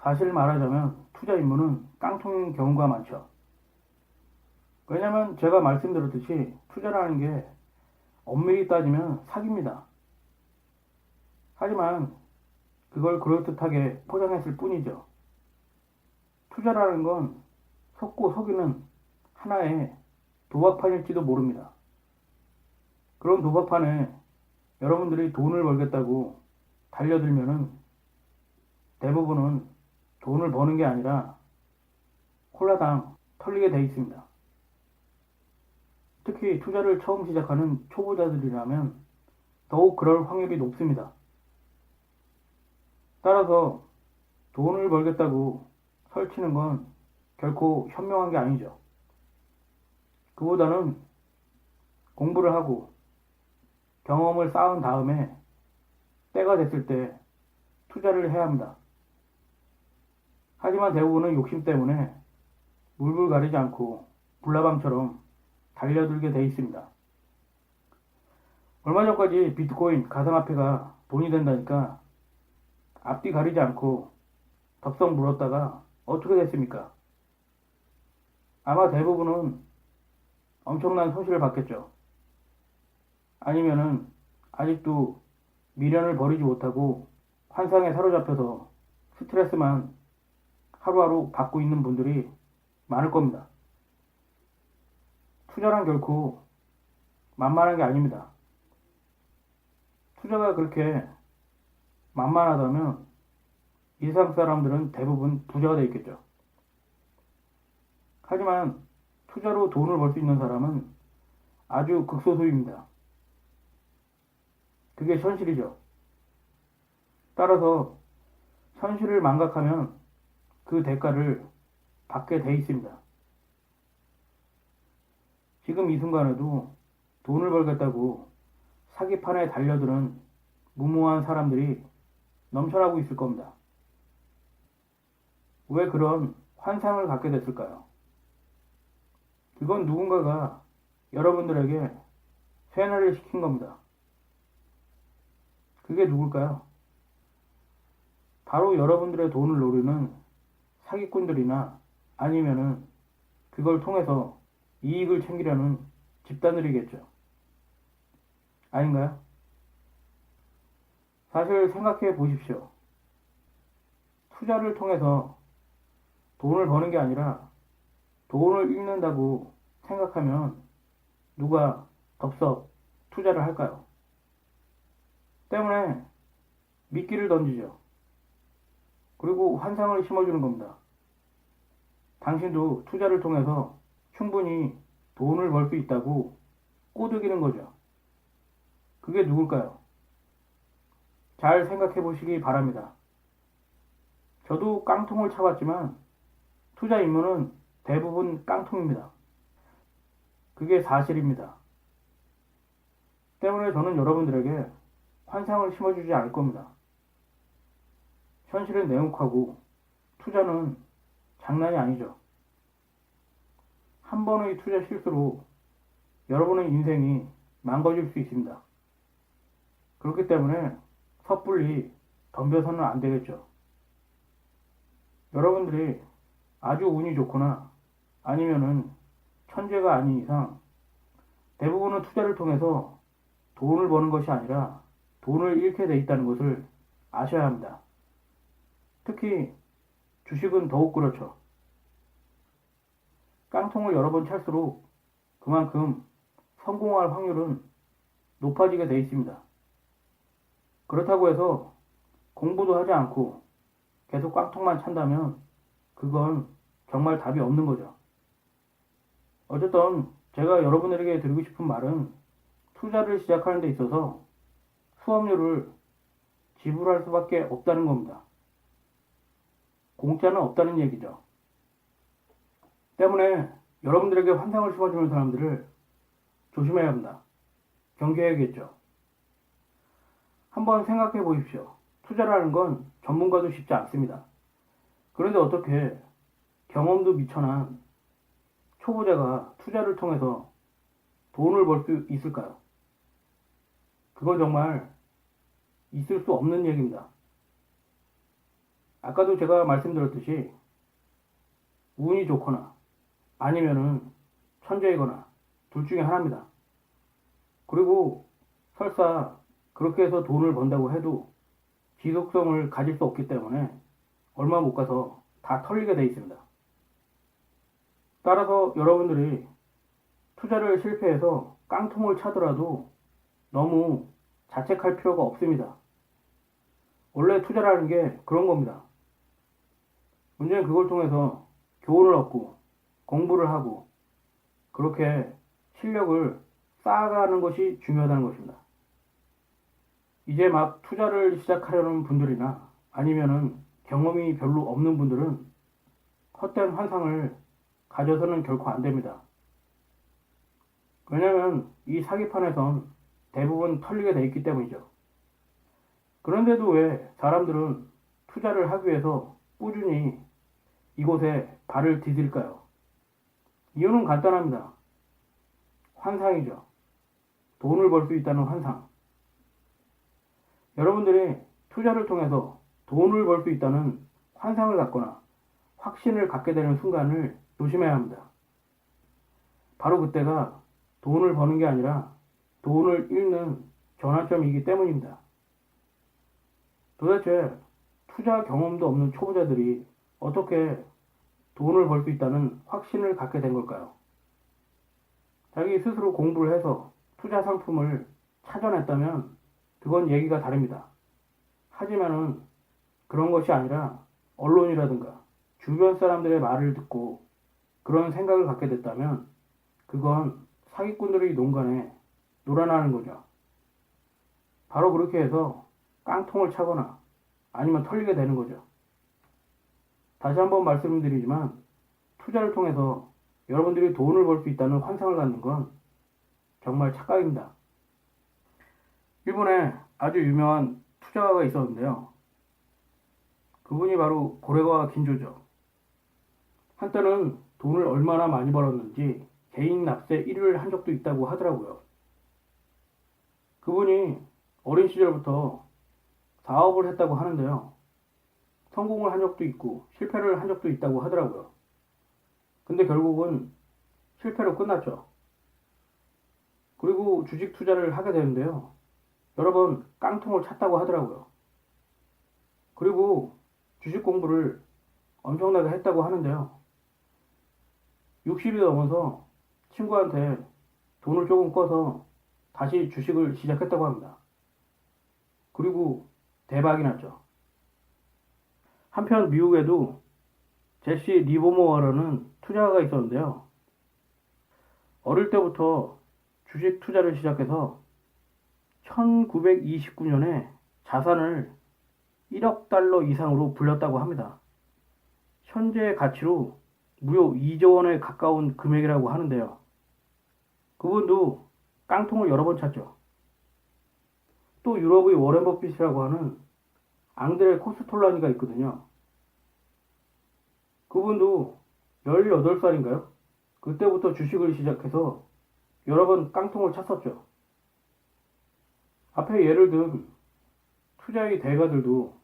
사실 말하자면 투자 입문은 깡통인 경우가 많죠. 왜냐면 제가 말씀드렸듯이 투자라는 게 엄밀히 따지면 사기입니다. 하지만 그걸 그럴듯하게 포장했을 뿐이죠. 투자라는 건 속고 속이는 하나의 도박판일지도 모릅니다. 그런 도박판에 여러분들이 돈을 벌겠다고 달려들면은 대부분은 돈을 버는 게 아니라 홀라당 털리게 돼 있습니다. 특히 투자를 처음 시작하는 초보자들이라면 더욱 그럴 확률이 높습니다. 따라서 돈을 벌겠다고 설치는 건 결코 현명한 게 아니죠. 그보다는 공부를 하고 경험을 쌓은 다음에 때가 됐을 때 투자를 해야 합니다. 하지만 대부분은 욕심 때문에 물불 가리지 않고 불나방처럼 달려들게 돼 있습니다. 얼마 전까지 비트코인 가상화폐가 돈이 된다니까 앞뒤 가리지 않고 덥석 물었다가 어떻게 됐습니까? 아마 대부분은 엄청난 손실을 받겠죠. 아니면은 아직도 미련을 버리지 못하고 환상에 사로잡혀서 스트레스만 하루하루 받고 있는 분들이 많을 겁니다. 투자란 결코 만만한 게 아닙니다. 투자가 그렇게 만만하다면 이 세상 사람들은 대부분 부자가 되어 있겠죠. 하지만 투자로 돈을 벌 수 있는 사람은 아주 극소수입니다. 그게 현실이죠. 따라서 현실을 망각하면 그 대가를 받게 돼 있습니다. 지금 이 순간에도 돈을 벌겠다고 사기판에 달려드는 무모한 사람들이 넘쳐나고 있을 겁니다. 왜 그런 환상을 갖게 됐을까요? 그건 누군가가 여러분들에게 세뇌를 시킨 겁니다. 그게 누굴까요? 바로 여러분들의 돈을 노리는 사기꾼들이나 아니면은 그걸 통해서 이익을 챙기려는 집단들이겠죠. 아닌가요? 사실 생각해 보십시오. 투자를 통해서 돈을 버는 게 아니라 돈을 잃는다고 생각하면 누가 덥석 투자를 할까요? 때문에 미끼를 던지죠. 그리고 환상을 심어주는 겁니다. 당신도 투자를 통해서 충분히 돈을 벌 수 있다고 꼬드기는 거죠. 그게 누굴까요? 잘 생각해 보시기 바랍니다. 저도 깡통을 차봤지만 투자 입문은 대부분 깡통입니다. 그게 사실입니다. 때문에 저는 여러분들에게 환상을 심어주지 않을 겁니다. 현실은 냉혹하고 투자는 장난이 아니죠. 한 번의 투자 실수로 여러분의 인생이 망가질 수 있습니다. 그렇기 때문에 섣불리 덤벼서는 안 되겠죠. 여러분들이 아주 운이 좋거나 아니면은 천재가 아닌 이상 대부분은 투자를 통해서 돈을 버는 것이 아니라 돈을 잃게 돼 있다는 것을 아셔야 합니다. 특히 주식은 더욱 그렇죠. 깡통을 여러 번 찰수록 그만큼 성공할 확률은 높아지게 돼 있습니다. 그렇다고 해서 공부도 하지 않고 계속 깡통만 찬다면 그건 정말 답이 없는 거죠. 어쨌든 제가 여러분들에게 드리고 싶은 말은 투자를 시작하는 데 있어서 수업료를 지불할 수밖에 없다는 겁니다. 공짜는 없다는 얘기죠. 때문에 여러분들에게 환상을 심어주는 사람들을 조심해야 합니다. 경계해야겠죠. 한번 생각해 보십시오. 투자라는 건 전문가도 쉽지 않습니다. 그런데 어떻게 경험도 미천한 초보자가 투자를 통해서 돈을 벌 수 있을까요? 그건 정말 있을 수 없는 얘기입니다. 아까도 제가 말씀드렸듯이 운이 좋거나 아니면은 천재이거나 둘 중에 하나입니다. 그리고 설사 그렇게 해서 돈을 번다고 해도 지속성을 가질 수 없기 때문에 얼마 못 가서 다 털리게 돼 있습니다. 따라서 여러분들이 투자를 실패해서 깡통을 차더라도 너무 자책할 필요가 없습니다. 원래 투자라는 게 그런 겁니다. 문제는 그걸 통해서 교훈을 얻고 공부를 하고 그렇게 실력을 쌓아가는 것이 중요하다는 것입니다. 이제 막 투자를 시작하려는 분들이나 아니면은 경험이 별로 없는 분들은 헛된 환상을 가져서는 결코 안 됩니다. 왜냐면 이 사기판에선 대부분 털리게 돼 있기 때문이죠. 그런데도 왜 사람들은 투자를 하기 위해서 꾸준히 이곳에 발을 디딜까요? 이유는 간단합니다. 환상이죠. 돈을 벌 수 있다는 환상. 여러분들이 투자를 통해서 돈을 벌 수 있다는 환상을 갖거나 확신을 갖게 되는 순간을 조심해야 합니다. 바로 그때가 돈을 버는 게 아니라 돈을 잃는 전환점이기 때문입니다. 도대체 투자 경험도 없는 초보자들이 어떻게 돈을 벌 수 있다는 확신을 갖게 된 걸까요? 자기 스스로 공부를 해서 투자 상품을 찾아냈다면 그건 얘기가 다릅니다. 하지만은 그런 것이 아니라 언론이라든가 주변 사람들의 말을 듣고 그런 생각을 갖게 됐다면 그건 사기꾼들의 농간에 놀아나는 거죠. 바로 그렇게 해서 깡통을 차거나 아니면 털리게 되는 거죠. 다시 한번 말씀드리지만 투자를 통해서 여러분들이 돈을 벌 수 있다는 환상을 갖는 건 정말 착각입니다. 일본에 아주 유명한 투자가가 있었는데요. 그분이 바로 고레와 긴조죠. 한때는 돈을 얼마나 많이 벌었는지 개인 납세 1위를 한 적도 있다고 하더라고요. 그분이 어린 시절부터 사업을 했다고 하는데요. 성공을 한 적도 있고 실패를 한 적도 있다고 하더라고요. 근데 결국은 실패로 끝났죠. 그리고 주식 투자를 하게 되는데요. 여러 번 깡통을 찼다고 하더라고요. 그리고 주식 공부를 엄청나게 했다고 하는데요. 60이 넘어서 친구한테 돈을 조금 꺼서 다시 주식을 시작했다고 합니다. 그리고 대박이 났죠. 한편 미국에도 제시 리버모어라는 투자가가 있었는데요. 어릴 때부터 주식 투자를 시작해서 1929년에 자산을 1억 달러 이상으로 불렸다고 합니다. 현재 가치로 무려 2조 원에 가까운 금액이라고 하는데요. 그분도 깡통을 여러 번 찼죠. 또 유럽의 워렌 버핏이라고 하는 앙드레 코스톨라니가 있거든요. 그분도 18살인가요? 그때부터 주식을 시작해서 여러 번 깡통을 찼었죠. 앞에 예를 든 투자의 대가들도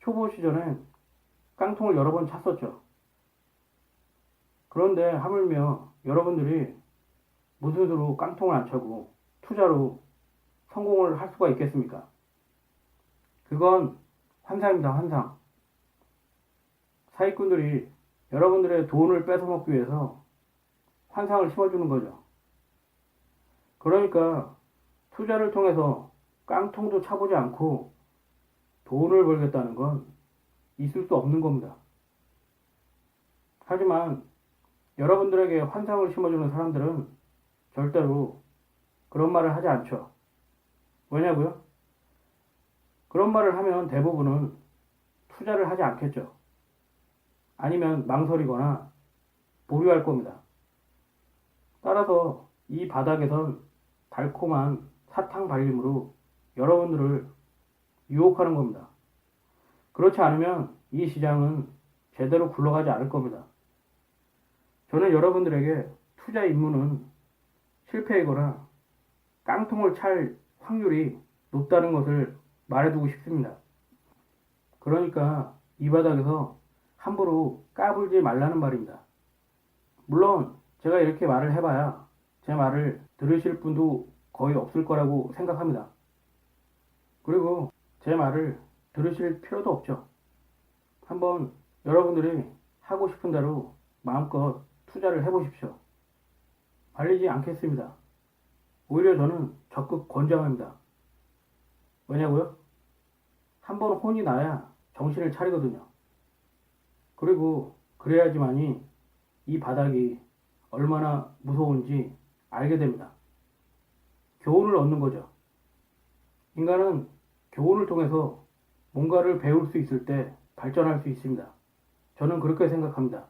초보 시절엔 깡통을 여러 번 찼었죠. 그런데 하물며 여러분들이 무슨 수로 깡통을 안 차고 투자로 성공을 할 수가 있겠습니까? 그건 환상입니다, 환상. 사기꾼들이 여러분들의 돈을 뺏어먹기 위해서 환상을 심어주는 거죠. 그러니까 투자를 통해서 깡통도 차보지 않고 돈을 벌겠다는 건 있을 수 없는 겁니다. 하지만 여러분들에게 환상을 심어주는 사람들은 절대로 그런 말을 하지 않죠. 왜냐고요? 그런 말을 하면 대부분은 투자를 하지 않겠죠. 아니면 망설이거나 보류할 겁니다. 따라서 이 바닥에선 달콤한 사탕 발림으로 여러분들을 유혹하는 겁니다. 그렇지 않으면 이 시장은 제대로 굴러가지 않을 겁니다. 저는 여러분들에게 투자 입문은 실패이거나 깡통을 찰 확률이 높다는 것을 말해두고 싶습니다. 그러니까 이 바닥에서 함부로 까불지 말라는 말입니다. 물론 제가 이렇게 말을 해봐야 제 말을 들으실 분도 거의 없을 거라고 생각합니다. 그리고 제 말을 들으실 필요도 없죠. 한번 여러분들이 하고 싶은 대로 마음껏 투자를 해보십시오. 말리지 않겠습니다. 오히려 저는 적극 권장합니다. 왜냐고요? 한번 혼이 나야 정신을 차리거든요. 그리고 그래야지만이 이 바닥이 얼마나 무서운지 알게 됩니다. 교훈을 얻는 거죠. 인간은 교훈을 통해서 뭔가를 배울 수 있을 때 발전할 수 있습니다. 저는 그렇게 생각합니다.